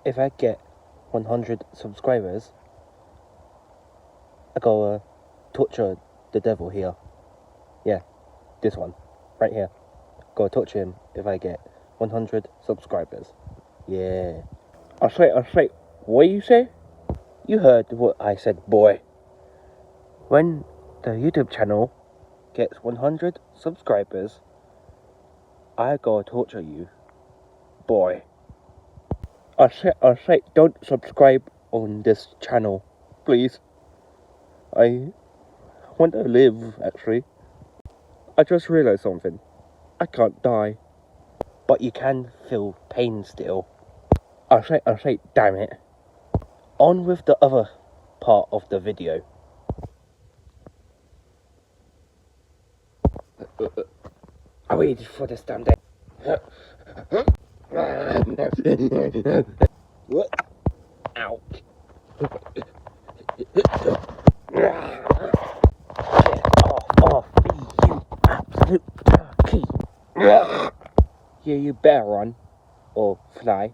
if I get 100 subscribers, I go torture the devil here. Yeah, this one, right here. Go torture him if I get 100 subscribers. Yeah. I say, what you say? You heard what I said, boy. When the YouTube channel gets 100 subscribers, I go torture you, boy. I say, don't subscribe on this channel, please. I want to live, actually. I just realized something. I can't die. But you can feel pain still. I say, damn it. On with the other part of the video. I waited for this damn day. What? Ow. Get off me, you absolute turkey. Yeah, you better run or fly.